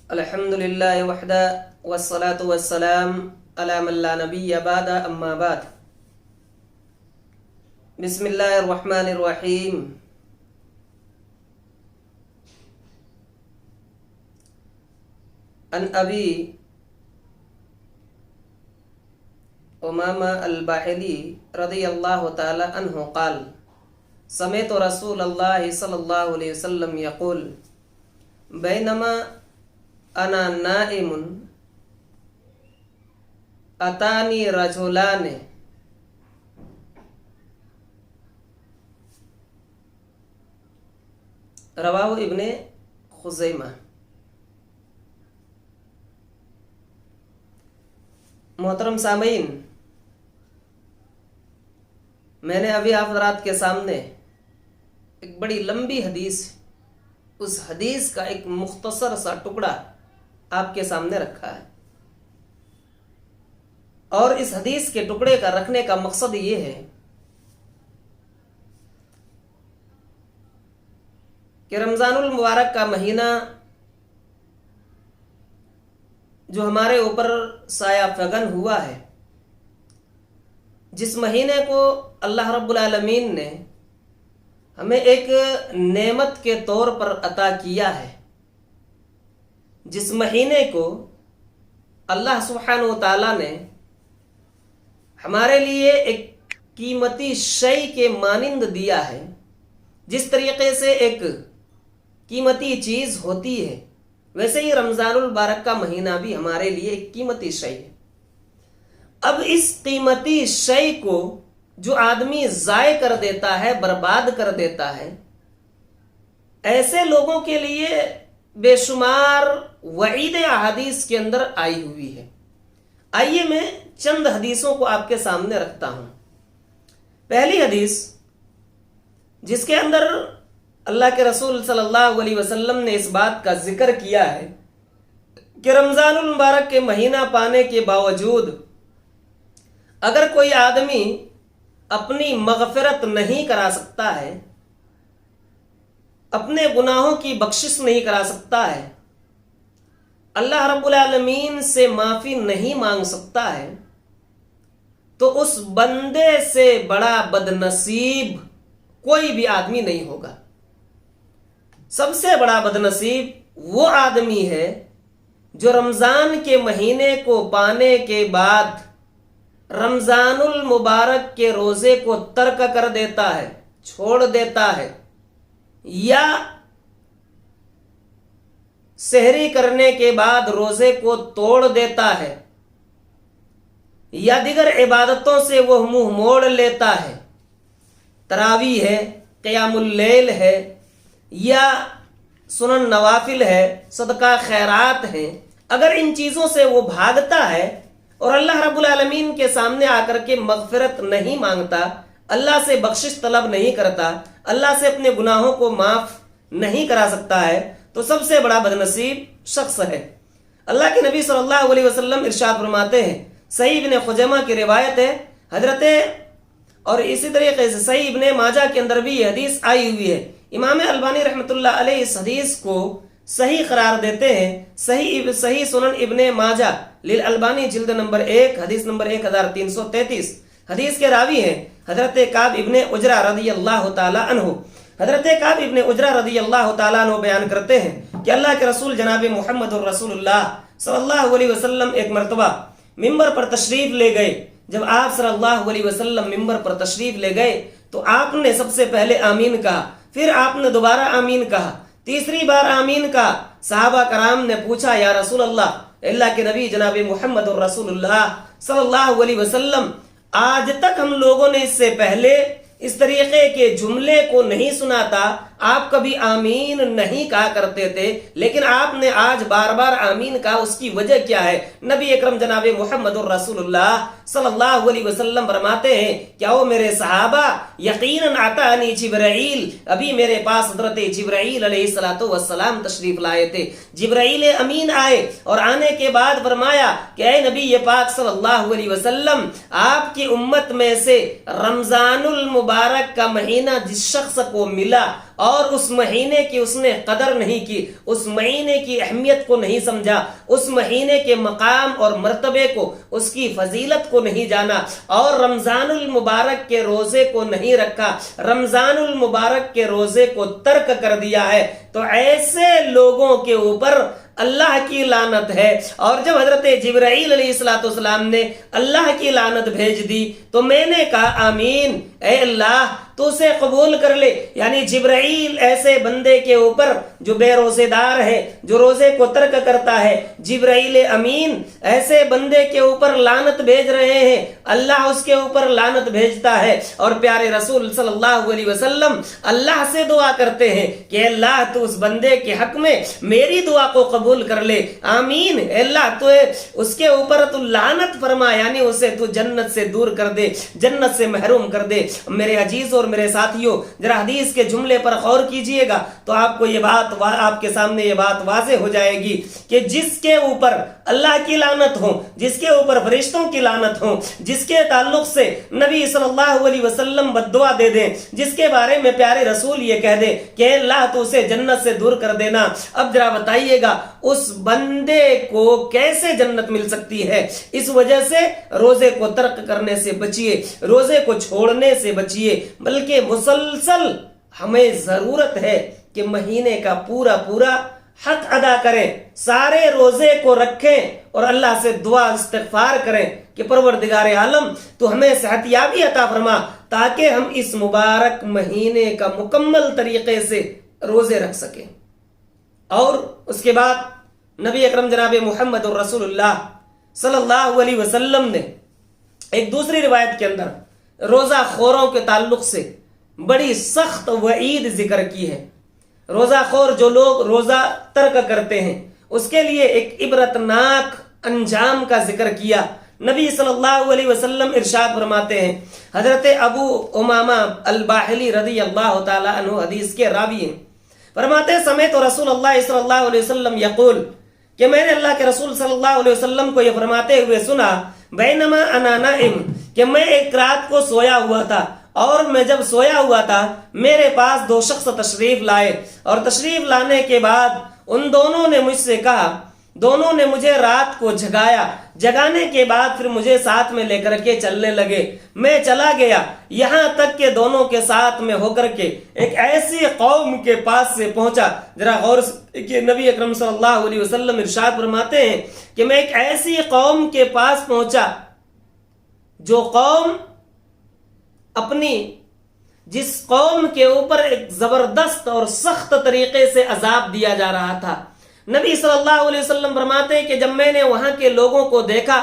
الحمد للہ وحدہ والصلاة والسلام علی من لا نبی بعد اما بعد بسم اللہ الرحمن الرحیم عن ابی امامہ الباہلی رضی اللہ تعالی عنہ قال سمعت رسول اللہ صلی اللہ علیہ وسلم یقول بینما انا نائم اتانی رجلان رواہ ابن خزیمہ۔ محترم سامعین، میں نے ابھی آپ حضرات کے سامنے ایک بڑی لمبی حدیث، اس حدیث کا ایک مختصر سا ٹکڑا آپ کے سامنے رکھا ہے، اور اس حدیث کے ٹکڑے کا رکھنے کا مقصد یہ ہے کہ رمضان المبارک کا مہینہ جو ہمارے اوپر سایہ فگن ہوا ہے، جس مہینے کو اللہ رب العالمین نے ہمیں ایک نعمت کے طور پر عطا کیا ہے، جس مہینے کو اللہ سبحانہ و تعالیٰ نے ہمارے لیے ایک قیمتی شے کے مانند دیا ہے، جس طریقے سے ایک قیمتی چیز ہوتی ہے ویسے ہی رمضان المبارک کا مہینہ بھی ہمارے لیے ایک قیمتی شے ہے۔ اب اس قیمتی شے کو جو آدمی ضائع کر دیتا ہے، برباد کر دیتا ہے، ایسے لوگوں کے لیے بے شمار وعید احادیث کے اندر آئی ہوئی ہے۔ آئیے میں چند حدیثوں کو آپ کے سامنے رکھتا ہوں۔ پہلی حدیث، جس کے اندر اللہ کے رسول صلی اللہ علیہ وسلم نے اس بات کا ذکر کیا ہے کہ رمضان المبارک کے مہینہ پانے کے باوجود اگر کوئی آدمی اپنی مغفرت نہیں کرا سکتا ہے، اپنے گناہوں کی بخشش نہیں کرا سکتا ہے، اللہ رب العالمین سے معافی نہیں مانگ سکتا ہے، تو اس بندے سے بڑا بد نصیب کوئی بھی آدمی نہیں ہوگا۔ سب سے بڑا بد نصیب وہ آدمی ہے جو رمضان کے مہینے کو پانے کے بعد رمضان المبارک کے روزے کو ترک کر دیتا ہے، چھوڑ دیتا ہے، یا سحری کرنے کے بعد روزے کو توڑ دیتا ہے، یا دیگر عبادتوں سے وہ منہ موڑ لیتا ہے، تراویح ہے، قیام اللیل ہے، یا سنن نوافل ہے، صدقہ خیرات ہیں۔ اگر ان چیزوں سے وہ بھاگتا ہے اور اللہ رب العالمین کے سامنے آ کر کے مغفرت نہیں مانگتا، اللہ سے بخشش طلب نہیں کرتا، اللہ سے اپنے گناہوں کو معاف نہیں کرا سکتا ہے، تو سب سے بڑا بد نصیب شخص ہے۔ اللہ کے نبی صلی اللہ علیہ وسلم ارشاد فرماتے ہیں، صحیح ابن خزیمہ کی روایت ہے حضرت، اور اسی طریقے سے صحیح ابن ماجہ کے اندر بھی یہ حدیث آئی ہوئی ہے۔ امام البانی رحمۃ اللہ علیہ اس حدیث کو صحیح قرار دیتے ہیں۔ صحیح سنن ابن ماجہ للالبانی جلد نمبر 1 حدیث نمبر 1333۔ حدیث کے راوی ہیں حضرت کعب ابن عجرہ رضی اللہ تعالی عنہ۔ حضرت کعب ابن عجرہ رضی اللہ تعالی عنہ بیان کرتے ہیں کہ اللہ کے رسول جناب محمد الرسول اللہ صلی اللہ علیہ وسلم ایک مرتبہ ممبر پر تشریف لے گئے۔ جب آپ صلی اللہ علیہ وسلم ممبر پر تشریف لے گئے تو آپ نے سب سے پہلے آمین کہا، پھر آپ نے دوبارہ آمین کہا، تیسری بار آمین کہا۔ صحابہ کرام نے پوچھا، یا رسول اللہ کے نبی جناب محمد الرسول اللہ صلی اللہ علیہ وسلم، آج تک ہم لوگوں نے اس سے پہلے اس طریقے کے جملے کو نہیں سنا تھا، آپ کبھی آمین نہیں کہا کرتے تھے، لیکن آپ نے آج بار بار آمین کہا، اس کی وجہ کیا ہے؟ نبی اکرم جناب محمد الرسول اللہ صلی اللہ علیہ وسلم فرماتے ہیں، کیا وہ میرے صحابہ، یقیناً اتانی جبرائیل، ابھی میرے پاس حضرت جبرائیل علیہ السلام تشریف لائے تھے۔ جبرائیل امین آئے اور آنے کے بعد فرمایا کہ اے نبی پاک صلی اللہ علیہ وسلم، آپ کی امت میں سے رمضان المبارک کا مہینہ جس شخص کو ملا اور اس مہینے کی اس نے قدر نہیں کی، اس مہینے کی اہمیت کو نہیں سمجھا، اس مہینے کے مقام اور مرتبے کو، اس کی فضیلت کو نہیں جانا، اور رمضان المبارک کے روزے کو نہیں رکھا، رمضان المبارک کے روزے کو ترک کر دیا ہے، تو ایسے لوگوں کے اوپر اللہ کی لعنت ہے۔ اور جب حضرت جبرائیل علیہ السلام نے اللہ کی لعنت بھیج دی تو میں نے کہا آمین، اے اللہ تو اسے قبول کر لے۔ یعنی جبرائیل ایسے بندے کے اوپر جو بے روزے دار ہے، جو روزے کو ترک کرتا ہے، جبرائیل امین ایسے بندے کے اوپر لعنت بھیج رہے ہیں، اللہ اس کے اوپر لعنت بھیجتا ہے۔ اور پیارے رسول صلی اللہ علیہ وسلم اللہ سے دعا کرتے ہیں کہ اللہ تو اس بندے کے حق میں میری دعا کو قبول کر لے، آمین، اے اللہ تو اس کے اوپر تو لعنت فرما، یعنی اسے تو جنت سے دور کر دے، جنت سے محروم کر دے۔ میرے عزیز اور میرے ساتھیوں، ذرا حدیث کے جملے پر غور کیجئے گا تو آپ کو یہ بات، آپ کے سامنے یہ بات واضح ہو جائے گی کہ جس کے اوپر اللہ کی لعنت ہو، جس کے اوپر فرشتوں کی لعنت ہو، جس کے تعلق سے نبی صلی اللہ علیہ وسلم بددعا دے دیں، جس کے بارے میں پیارے رسول یہ کہہ دے کہ اللہ تو اسے جنت سے دور کر دینا، اب ذرا بتائیے گا اس بندے کو کیسے جنت مل سکتی ہے؟ اس وجہ سے روزے کو ترک کرنے سے بچیے، روزے کو چھوڑنے سے بچیے، بلکہ مسلسل ہمیں ضرورت ہے کہ مہینے کا پورا حق ادا کریں، سارے روزے کو رکھیں اور اللہ سے دعا استغفار کریں کہ پروردگار عالم تو ہمیں صحت یابی عطا فرما تاکہ ہم اس مبارک مہینے کا مکمل طریقے سے روزے رکھ سکیں۔ اور اس کے بعد نبی اکرم جناب محمد رسول اللہ صلی اللہ علیہ وسلم نے ایک دوسری روایت کے اندر روزہ خوروں کے تعلق سے بڑی سخت وعید ذکر کی ہے۔ روزہ خور جو لوگ روزہ ترک کرتے ہیں اس کے لیے ایک عبرتناک انجام کا ذکر کیا۔ نبی صلی اللہ علیہ وسلم ارشاد فرماتے ہیں، حضرت ابو امامہ الباہلی رضی اللہ تعالی عنہ حدیث کے راوی ہیں، فرماتے سمیت رسول اللہ صلی اللہ علیہ وسلم یقول کہ میں نے اللہ کے رسول صلی اللہ علیہ وسلم کو یہ فرماتے ہوئے سنا، بینما انا نائم، کہ میں ایک رات کو سویا ہوا تھا، اور میں جب سویا ہوا تھا میرے پاس دو شخص تشریف لائے، اور تشریف لانے کے بعد ان دونوں نے مجھ سے کہا، دونوں نے مجھے رات کو جگایا، جگانے کے بعد پھر مجھے ساتھ میں لے کر کے چلنے لگے، میں چلا گیا یہاں تک کہ دونوں کے ساتھ میں ہو کر کے ایک ایسی قوم کے پاس سے پہنچا۔ ذرا غور کہ نبی اکرم صلی اللہ علیہ وسلم ارشاد فرماتے ہیں کہ میں ایک ایسی قوم کے پاس پہنچا جو قوم جس قوم کے اوپر ایک زبردست اور سخت طریقے سے عذاب دیا جا رہا تھا۔ نبی صلی اللہ علیہ وسلم فرماتے ہیں کہ جب میں نے وہاں کے لوگوں کو دیکھا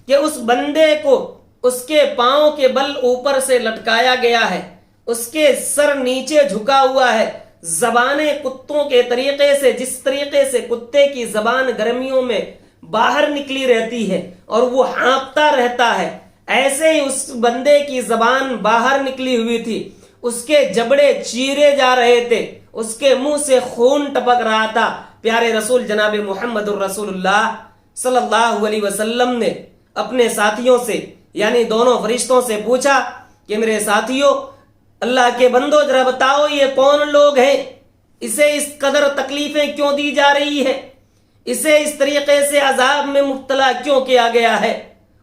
کہ اس بندے کو اس کے پاؤں کے بل اوپر سے لٹکایا گیا ہے، اس کے سر نیچے جھکا ہوا ہے، زبانیں کتوں کے طریقے سے، جس طریقے سے کتے کی زبان گرمیوں میں باہر نکلی رہتی ہے اور وہ ہانپتا رہتا ہے، ایسے ہی اس بندے کی زبان باہر نکلی ہوئی تھی، اس کے جبڑے چیرے جا رہے تھے، اس کے منہ سے خون ٹپک رہا تھا۔ پیارے رسول جناب محمد الرسول اللہ صلی اللہ علیہ وسلم نے اپنے ساتھیوں سے یعنی دونوں فرشتوں سے پوچھا کہ میرے ساتھیوں، اللہ کے بندو ذرا بتاؤ یہ کون لوگ ہیں، اسے اس قدر تکلیفیں کیوں دی جا رہی ہے، اسے اس طریقے سے عذاب میں مبتلا کیوں کیا گیا ہے؟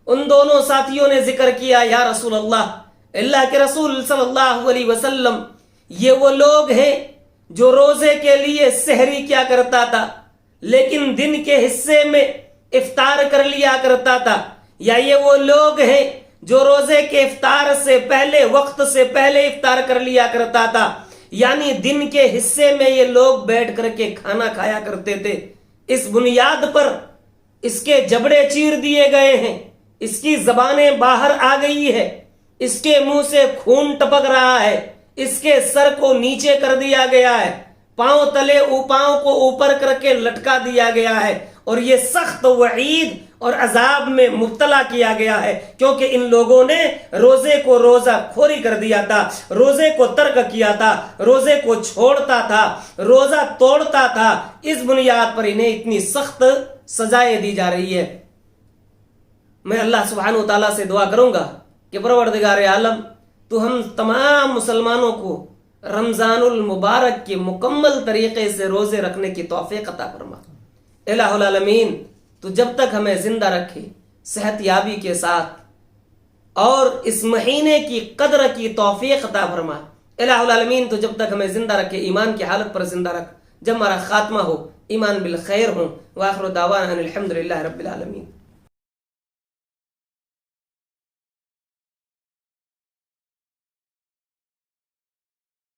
ان دونوں ساتھیوں نے ذکر کیا، یا رسول اللہ کے رسول صلی اللہ علیہ وسلم، یہ وہ لوگ ہیں جو روزے کے لیے سحری کیا کرتا تھا لیکن دن کے حصے میں افطار کر لیا کرتا تھا، یا یہ وہ لوگ ہیں جو روزے کے افطار سے پہلے، وقت سے پہلے افطار کر لیا کرتا تھا، یعنی دن کے حصے میں یہ لوگ بیٹھ کر کے کھانا کھایا کرتے تھے۔ اس بنیاد پر اس کے جبڑے چیر دیے گئے ہیں، اس کی زبانیں باہر آ گئی ہے، اس کے منہ سے خون ٹپک رہا ہے، اس کے سر کو نیچے کر دیا گیا ہے، پاؤں تلے پاؤں کو اوپر کر کے لٹکا دیا گیا ہے، اور یہ سخت وعید اور عذاب میں مبتلا کیا گیا ہے کیونکہ ان لوگوں نے روزے کو روزہ خوری کر دیا تھا، روزے کو ترک کیا تھا، روزے کو چھوڑتا تھا، روزہ توڑتا تھا۔ اس بنیاد پر انہیں اتنی سخت سزائیں دی جا رہی ہے۔ میں اللہ سبحانہ و تعالیٰ سے دعا کروں گا کہ پروردگار عالم تو ہم تمام مسلمانوں کو رمضان المبارک کے مکمل طریقے سے روزے رکھنے کی توفیق عطا فرما۔ الہ العالمین تو جب تک ہمیں زندہ رکھے صحت یابی کے ساتھ اور اس مہینے کی قدر کی توفیق عطا فرما۔ الہ العالمین تو جب تک ہمیں زندہ رکھے ایمان کی حالت پر زندہ رکھ، جب ہمارا خاتمہ ہو ایمان بالخیر ہوں۔ وآخر دعوانا ان الحمد للہ رب العالمین۔